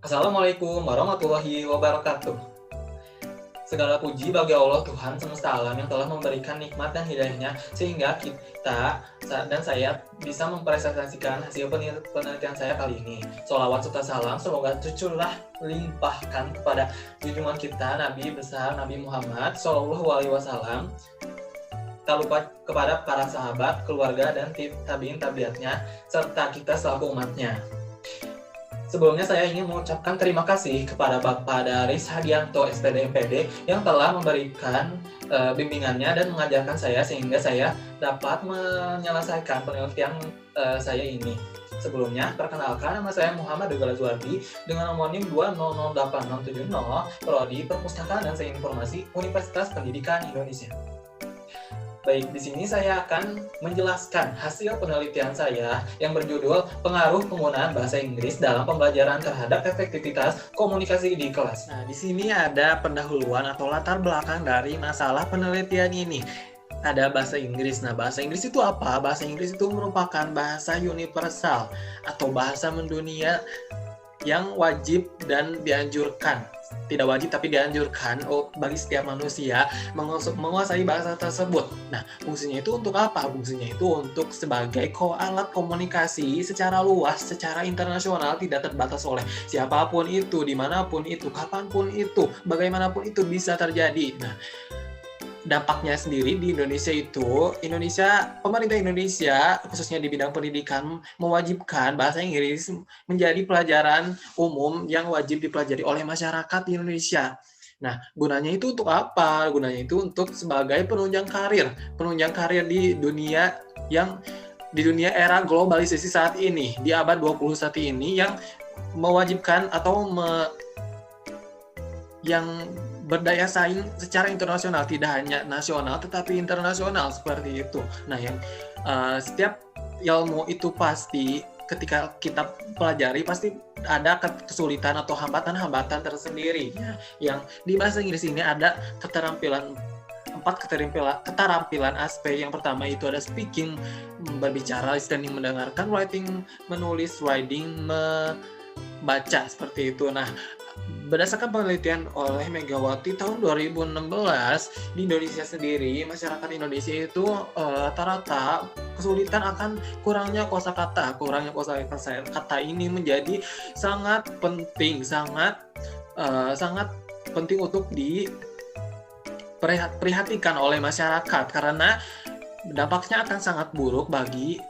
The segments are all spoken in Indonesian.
Assalamualaikum warahmatullahi wabarakatuh. Segala puji bagi Allah Tuhan semesta alam yang telah memberikan nikmat dan hidayahnya sehingga kita dan saya bisa mempresentasikan hasil penelitian saya kali ini. Sholawat serta salam semoga tercurah limpahkan kepada junjungan kita Nabi besar Nabi Muhammad Shallallahu Alaihi Wasallam. Tak lupa kepada para sahabat, keluarga dan tabiin tabiatnya serta kita selaku umatnya. Sebelumnya saya ingin mengucapkan terima kasih kepada Bapak Daris Hadianto SPD MPD yang telah memberikan bimbingannya dan mengajarkan saya sehingga saya dapat menyelesaikan penelitian saya ini. Sebelumnya, perkenalkan nama saya Muhammad Degala Zuardi dengan nomonim 2008670, Prodi Perpustakaan dan Sains Informasi Universitas Pendidikan Indonesia. Baik, di sini saya akan menjelaskan hasil penelitian saya yang berjudul Pengaruh Penggunaan Bahasa Inggris dalam Pembelajaran Terhadap Efektivitas Komunikasi di Kelas. Nah, di sini ada pendahuluan atau latar belakang dari masalah penelitian ini. Ada bahasa Inggris. Nah, bahasa Inggris itu apa? Bahasa Inggris itu merupakan bahasa universal atau bahasa mendunia yang wajib dan dianjurkan. Tidak wajib tapi dianjurkan bagi setiap manusia menguasai bahasa tersebut. Nah, fungsinya itu untuk apa? Fungsinya itu untuk sebagai alat komunikasi secara luas, secara internasional, tidak terbatas oleh siapapun itu, dimanapun itu, kapanpun itu, bagaimanapun itu bisa terjadi. Nah, dampaknya sendiri di Indonesia itu, pemerintah Indonesia khususnya di bidang pendidikan mewajibkan bahasa Inggris menjadi pelajaran umum yang wajib dipelajari oleh masyarakat di Indonesia. Nah, gunanya itu untuk apa? Gunanya itu untuk sebagai penunjang karir di dunia era globalisasi saat ini, di abad 21 ini yang mewajibkan atau yang berdaya saing secara internasional, tidak hanya nasional tetapi internasional seperti itu. Nah, yang setiap ilmu itu pasti ketika kita pelajari pasti ada kesulitan atau hambatan-hambatan tersendiri. Yang di bahasa Inggris ini ada keterampilan aspek. Yang pertama itu ada speaking, berbicara, listening, mendengarkan, writing, menulis, reading, membaca seperti itu. Nah, berdasarkan penelitian oleh Megawati tahun 2016 di Indonesia sendiri, masyarakat Indonesia itu rata-rata kesulitan akan kurangnya kosakata. Kurangnya kosakata ini menjadi sangat penting untuk diperhatikan oleh masyarakat karena dampaknya akan sangat buruk bagi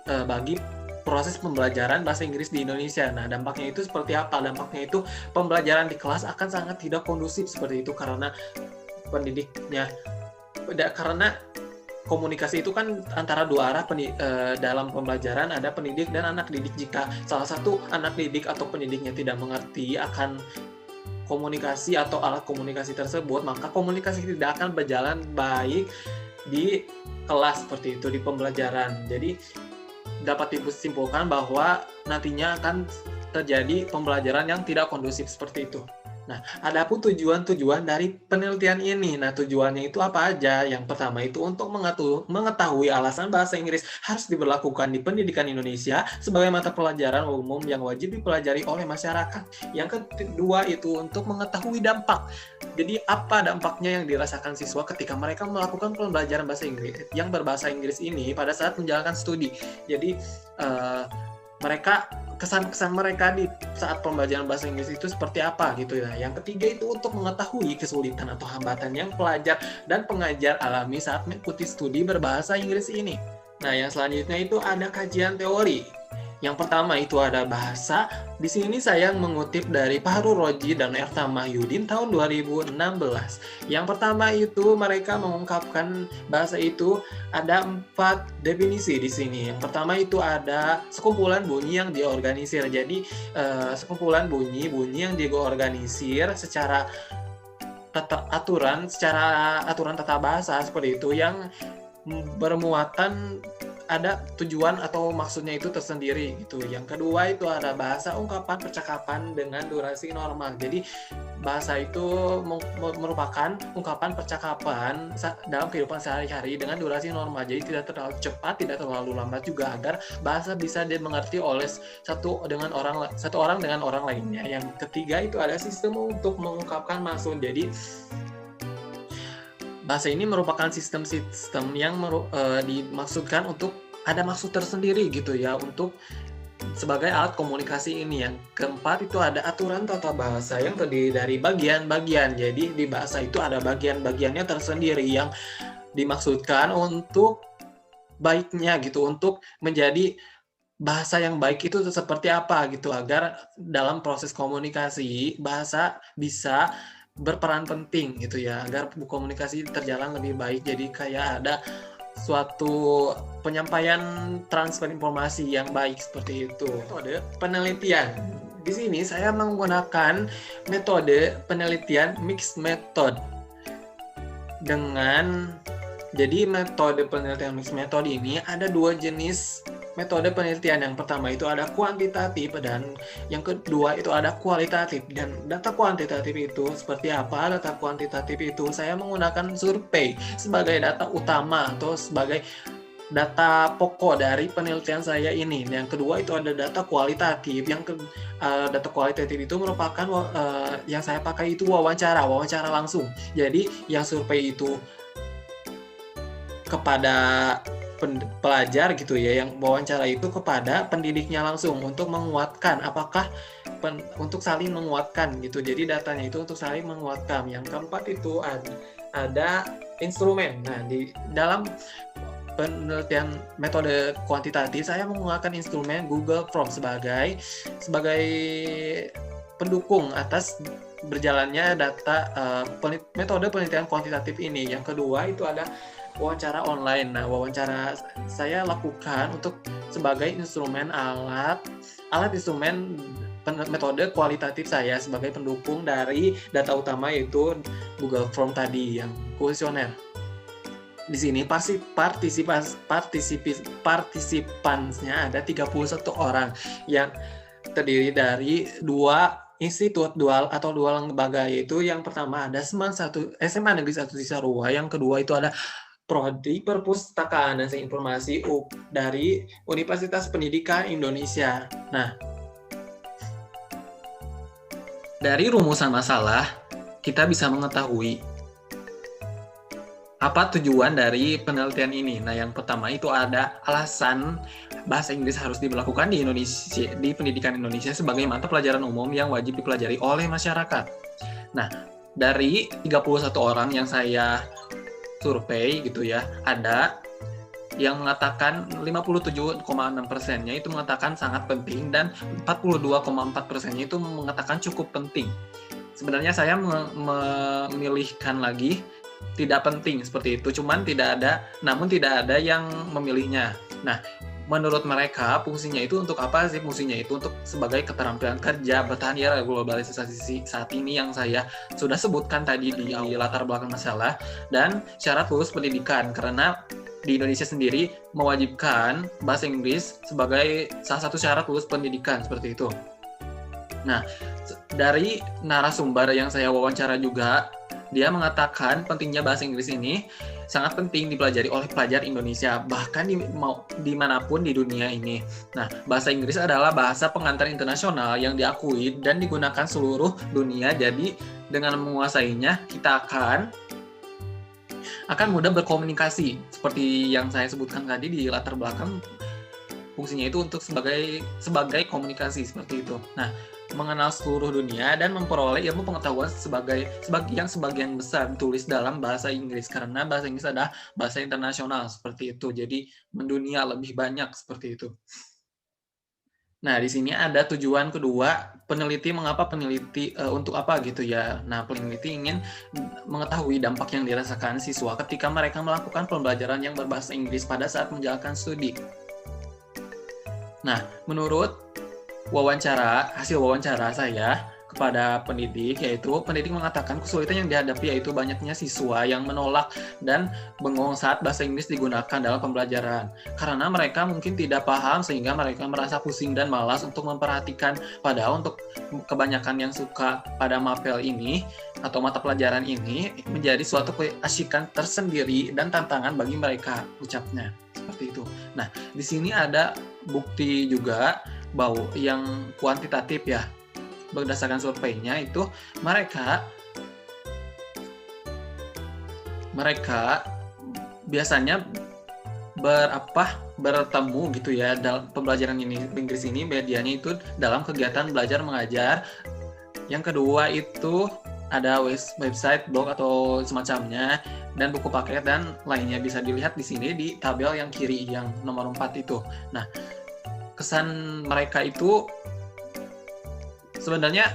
proses pembelajaran bahasa Inggris di Indonesia. Nah, dampaknya itu seperti apa? Dampaknya itu pembelajaran di kelas akan sangat tidak kondusif seperti itu karena karena komunikasi itu kan antara dua arah dalam pembelajaran, ada pendidik dan anak didik. Jika salah satu anak didik atau pendidiknya tidak mengerti akan komunikasi atau alat komunikasi tersebut, maka komunikasi tidak akan berjalan baik di kelas seperti itu, di pembelajaran. Jadi dapat disimpulkan bahwa nantinya akan terjadi pembelajaran yang tidak kondusif seperti itu. Nah, ada pun tujuan dari penelitian ini. Nah, tujuannya itu apa aja? Yang pertama itu untuk mengetahui alasan bahasa Inggris harus diberlakukan di pendidikan Indonesia sebagai mata pelajaran umum yang wajib dipelajari oleh masyarakat. Yang kedua itu untuk mengetahui dampak. Jadi, apa dampaknya yang dirasakan siswa ketika mereka melakukan pembelajaran bahasa Inggris yang berbahasa Inggris ini pada saat menjalankan studi. Jadi, kesan-kesan mereka di saat pembelajaran bahasa Inggris itu seperti apa gitu ya. Yang ketiga itu untuk mengetahui kesulitan atau hambatan yang pelajar dan pengajar alami saat mengikuti studi berbahasa Inggris ini. Nah, yang selanjutnya itu ada kajian teori. Yang pertama itu ada bahasa. Di sini saya mengutip dari Fahru Roji dan Erta Mahyudin tahun 2016. Yang pertama itu mereka mengungkapkan bahasa itu ada 4 definisi di sini. Yang pertama itu ada sekumpulan bunyi yang diorganisir. Jadi sekumpulan bunyi yang diorganisir secara aturan tata bahasa seperti itu yang bermuatan ada tujuan atau maksudnya itu tersendiri gitu. Yang kedua itu ada bahasa ungkapan percakapan dengan durasi normal. Jadi bahasa itu merupakan ungkapan percakapan dalam kehidupan sehari-hari dengan durasi normal. Jadi tidak terlalu cepat, tidak terlalu lambat juga, agar bahasa bisa dimengerti oleh satu orang dengan orang lainnya. Yang ketiga itu ada sistem untuk mengungkapkan maksud. Jadi bahasa ini merupakan sistem yang dimaksudkan untuk ada maksud tersendiri gitu ya, untuk sebagai alat komunikasi ini. Yang keempat itu ada aturan tata bahasa yang terdiri dari bagian-bagian. Jadi di bahasa itu ada bagian-bagiannya tersendiri yang dimaksudkan untuk baiknya gitu, untuk menjadi bahasa yang baik itu seperti apa gitu, agar dalam proses komunikasi bahasa bisa berperan penting gitu ya, agar komunikasi terjalan lebih baik. Jadi kayak ada suatu penyampaian transfer informasi yang baik seperti itu. Metode penelitian. Di sini saya menggunakan metode penelitian mixed method. Jadi metode penelitian mixed method ini ada dua jenis metode penelitian. Yang pertama itu ada kuantitatif dan yang kedua itu ada kualitatif. Dan data kuantitatif itu seperti apa? Data kuantitatif itu saya menggunakan survei sebagai data utama atau sebagai data pokok dari penelitian saya ini. Yang kedua itu ada data kualitatif. Data kualitatif itu merupakan yang saya pakai itu wawancara langsung. Jadi yang survei itu kepada pelajar gitu ya, yang wawancara itu kepada pendidiknya langsung untuk menguatkan untuk saling menguatkan gitu. Jadi datanya itu untuk saling menguatkan. Yang keempat itu ada instrumen. Nah, di dalam penelitian metode kuantitatif saya menggunakan instrumen Google Forms sebagai pendukung atas berjalannya data metode penelitian kuantitatif ini. Yang kedua itu ada wawancara online. Nah, wawancara saya lakukan untuk sebagai instrumen alat instrumen metode kualitatif saya sebagai pendukung dari data utama, yaitu Google Form tadi yang kuesioner. Di sini partisipannya ada 31 orang yang terdiri dari dua institut dua lembaga, yaitu yang pertama ada SMA Negeri 1 Cisarua, yang kedua itu ada Prodi Perpustakaan dan Informasi dari Universitas Pendidikan Indonesia. Nah, dari rumusan masalah kita bisa mengetahui apa tujuan dari penelitian ini. Nah, yang pertama itu ada alasan bahasa Inggris harus diberlakukan di Indonesia, di pendidikan Indonesia sebagai mata pelajaran umum yang wajib dipelajari oleh masyarakat. Nah, dari 31 orang yang saya survei gitu ya, ada yang mengatakan 57,6%-nya itu mengatakan sangat penting dan 42,4%-nya itu mengatakan cukup penting. Sebenarnya saya memilihkan lagi tidak penting seperti itu, namun tidak ada yang memilihnya. Nah, menurut mereka fungsinya itu untuk apa sih? Fungsinya itu untuk sebagai keterampilan kerja bertahan di era globalisasi saat ini yang saya sudah sebutkan tadi di latar belakang masalah, dan syarat lulus pendidikan, karena di Indonesia sendiri mewajibkan bahasa Inggris sebagai salah satu syarat lulus pendidikan seperti itu. Nah, dari narasumber yang saya wawancara juga, dia mengatakan pentingnya bahasa Inggris ini sangat penting dipelajari oleh pelajar Indonesia, bahkan dimanapun di dunia ini. Nah, bahasa Inggris adalah bahasa pengantar internasional yang diakui dan digunakan seluruh dunia. Jadi, dengan menguasainya, kita akan mudah berkomunikasi. Seperti yang saya sebutkan tadi di latar belakang, fungsinya itu untuk sebagai komunikasi seperti itu. Nah, mengenal seluruh dunia dan memperoleh ilmu pengetahuan sebagian besar ditulis dalam bahasa Inggris, karena bahasa Inggris adalah bahasa internasional seperti itu. Jadi mendunia lebih banyak seperti itu. Nah, di sini ada tujuan kedua, untuk apa gitu ya. Nah, peneliti ingin mengetahui dampak yang dirasakan siswa ketika mereka melakukan pembelajaran yang berbahasa Inggris pada saat menjalankan studi. Nah, menurut hasil wawancara saya, kepada pendidik, yaitu pendidik mengatakan kesulitan yang dihadapi yaitu banyaknya siswa yang menolak dan bengong saat bahasa Inggris digunakan dalam pembelajaran. Karena mereka mungkin tidak paham sehingga mereka merasa pusing dan malas untuk memperhatikan. Padahal untuk kebanyakan yang suka pada mapel ini atau mata pelajaran ini menjadi suatu keasikan tersendiri dan tantangan bagi mereka, ucapnya. Seperti itu. Nah, di sini ada bukti juga bahwa yang kuantitatif ya. Berdasarkan surveinya itu mereka biasanya bertemu gitu ya dalam pembelajaran Inggris ini, medianya itu dalam kegiatan belajar mengajar. Yang kedua itu ada website, blog atau semacamnya, dan buku paket dan lainnya bisa dilihat di sini di tabel yang kiri yang nomor 4 itu. Nah, kesan mereka itu sebenarnya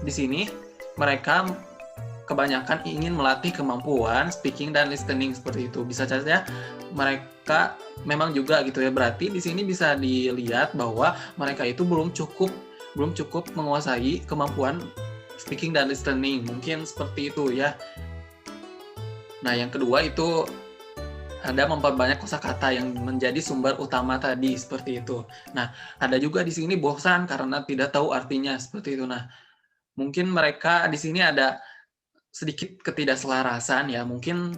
di sini mereka kebanyakan ingin melatih kemampuan speaking dan listening seperti itu. Bisa saja mereka memang juga gitu ya. Berarti di sini bisa dilihat bahwa mereka itu belum cukup menguasai kemampuan speaking dan listening. Mungkin seperti itu ya. Nah, yang kedua itu ada memperbanyak kosakata yang menjadi sumber utama tadi seperti itu. Nah, ada juga di sini bosan karena tidak tahu artinya seperti itu. Nah, mungkin mereka di sini ada sedikit ketidakselarasan ya. Mungkin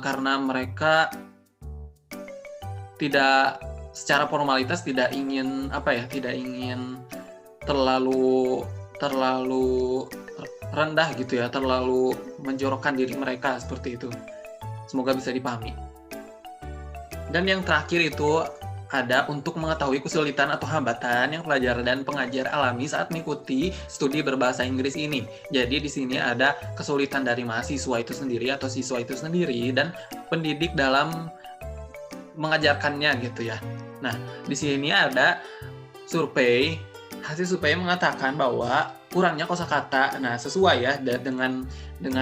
karena mereka tidak secara formalitas tidak ingin terlalu rendah gitu ya, terlalu menjorokkan diri mereka seperti itu. Semoga bisa dipahami. Dan yang terakhir itu ada untuk mengetahui kesulitan atau hambatan yang pelajar dan pengajar alami saat mengikuti studi berbahasa Inggris ini. Jadi di sini ada kesulitan dari mahasiswa itu sendiri atau siswa itu sendiri dan pendidik dalam mengajarkannya gitu ya. Nah, di sini ada survei. Hasil survei mengatakan bahwa kurangnya kosakata. Nah, sesuai ya dengan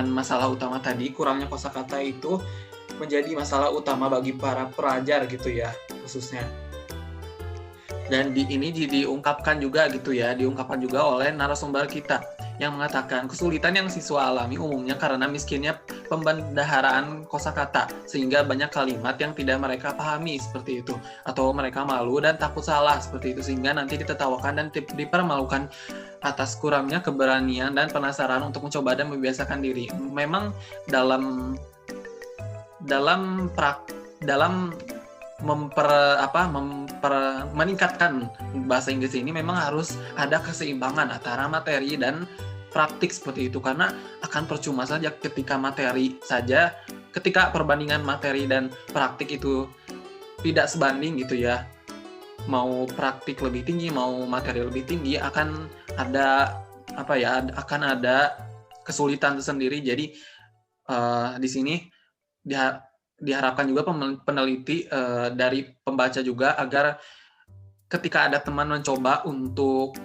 masalah utama tadi, kurangnya kosakata itu menjadi masalah utama bagi para pelajar gitu ya, khususnya. Dan ini diungkapkan juga oleh narasumber kita yang mengatakan kesulitan yang siswa alami umumnya karena miskinnya pembendaharaan kosakata sehingga banyak kalimat yang tidak mereka pahami seperti itu, atau mereka malu dan takut salah seperti itu sehingga nanti ditertawakan dan dipermalukan atas kurangnya keberanian dan penasaran untuk mencoba dan membiasakan diri. Memang dalam meningkatkan bahasa Inggris ini memang harus ada keseimbangan antara materi dan praktik seperti itu, karena akan percuma saja ketika perbandingan materi dan praktik itu tidak sebanding gitu ya. Mau praktik lebih tinggi, mau materi lebih tinggi, akan ada kesulitan tersendiri. Jadi di sini diharapkan juga peneliti dari pembaca juga agar ketika ada teman mencoba untuk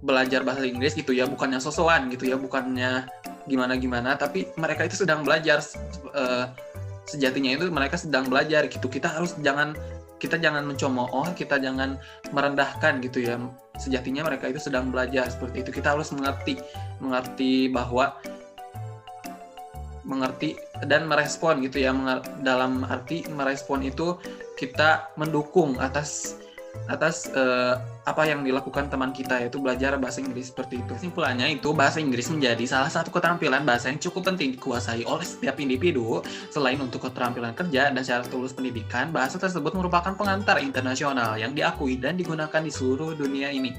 belajar bahasa Inggris gitu ya, bukannya sosokan gitu ya, bukannya gimana-gimana, tapi mereka itu sedang belajar, sejatinya itu mereka sedang belajar gitu. Kita jangan mencemooh, kita jangan merendahkan gitu ya. Sejatinya mereka itu sedang belajar seperti itu. Kita harus mengerti dan merespon gitu ya. Dalam arti merespon itu kita mendukung atas apa yang dilakukan teman kita, yaitu belajar bahasa Inggris seperti itu. Kesimpulannya itu bahasa Inggris menjadi salah satu keterampilan bahasa yang cukup penting dikuasai oleh setiap individu. Selain untuk keterampilan kerja dan syarat lulus pendidikan, bahasa tersebut merupakan pengantar internasional yang diakui dan digunakan di seluruh dunia ini.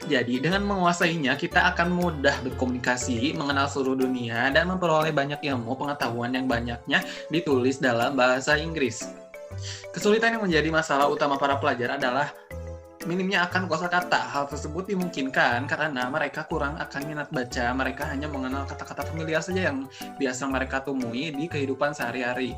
Jadi dengan menguasainya kita akan mudah berkomunikasi, mengenal seluruh dunia, dan memperoleh banyak ilmu pengetahuan yang banyaknya ditulis dalam bahasa Inggris. Kesulitan yang menjadi masalah utama para pelajar adalah minimnya akan kosakata. Hal tersebut dimungkinkan karena mereka kurang akan minat baca. Mereka hanya mengenal kata-kata familiar saja yang biasa mereka temui di kehidupan sehari-hari.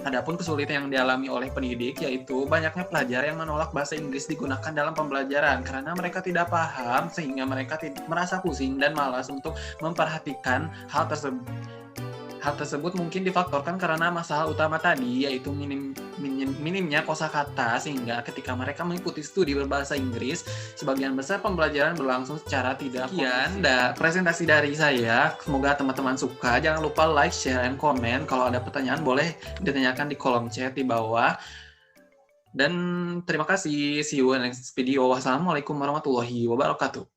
Adapun kesulitan yang dialami oleh pendidik yaitu banyaknya pelajar yang menolak bahasa Inggris digunakan dalam pembelajaran karena mereka tidak paham sehingga mereka merasa pusing dan malas untuk memperhatikan hal Hal tersebut mungkin difaktorkan karena masalah utama tadi, yaitu minimnya kosakata, sehingga ketika mereka mengikuti studi berbahasa Inggris, sebagian besar pembelajaran berlangsung secara tidak kondusif. Presentasi dari saya, semoga teman-teman suka. Jangan lupa like, share, and comment. Kalau ada pertanyaan boleh ditanyakan di kolom chat di bawah. Dan terima kasih. See you in next video. Wassalamualaikum warahmatullahi wabarakatuh.